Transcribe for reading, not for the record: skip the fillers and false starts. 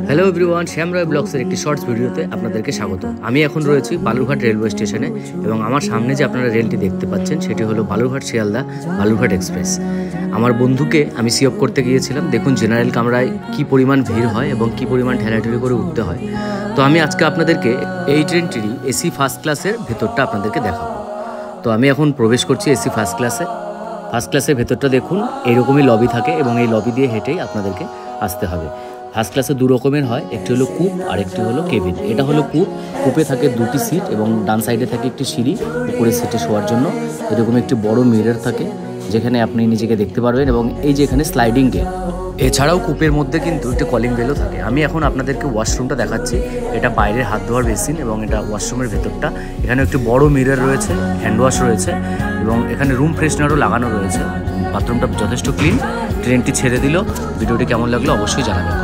Hello everyone, শ্যাম রয় ব্লগসের একটি shorts ভিডিওতে আপনাদেরকে স্বাগত। আমি এখন রয়েছি বালুরঘাট রেলওয়ে স্টেশনে এবং আমার সামনে যে আপনারা রেলটি দেখতে পাচ্ছেন সেটি হলো বালুরঘাট শিয়ালদা বালুরঘাট এক্সপ্রেস। আমার বন্ধুকে আমি সি অফ করতে গিয়েছিলাম। দেখুন জেনারেল কামরায় কি পরিমাণ ভিড় হয় এবং কি পরিমাণ ঠেলাঠেলি করে উঠতে হয়। তো আমি আজকে আপনাদেরকে এই ট্রেনটিরই এসি ফার্স্ট ক্লাসের ভেতরটা আপনাদেরকে দেখাবো। তো আমি এখন প্রবেশ করছি এসি ফার্স্ট ক্লাসে। ফার্স্ট ক্লাসের ভেতরটা দেখুন, এইরকমই লবি থাকে এবং এই লবি দিয়ে হেঁটেই আপনাদেরকে আসতে হবে। ফার্স্ট ক্লাসে দু রকমের হয়, একটি হলো কূপ আর একটি হলো কেবিন। এটা হলো কূপ। কূপে থাকে দুটি সিট এবং ডান সাইডে থাকে একটি সিঁড়ি উপরে সিটে শোয়ার জন্য। এরকম একটি বড় মিরর থাকে যেখানে আপনি নিজেকে দেখতে পারবেন এবং এই যে এখানে স্লাইডিং গেট। এছাড়াও কূপের মধ্যে কিন্তু একটি কলিং বেলও থাকে। আমি এখন আপনাদেরকে ওয়াশরুমটা দেখাচ্ছি। এটা বাইরের হাত ধোয়ার বেসিন এবং এটা ওয়াশরুমের ভেতরটা। এখানে একটি বড় মিরর রয়েছে, হ্যান্ড ওয়াশ রয়েছে এবং এখানে রুম ফ্রেশনারও লাগানো রয়েছে। বাথরুমটা যথেষ্ট ক্লিন। ট্রেনটি ছেড়ে দিল। ভিডিওটি কেমন লাগলো অবশ্যই জানাবেন।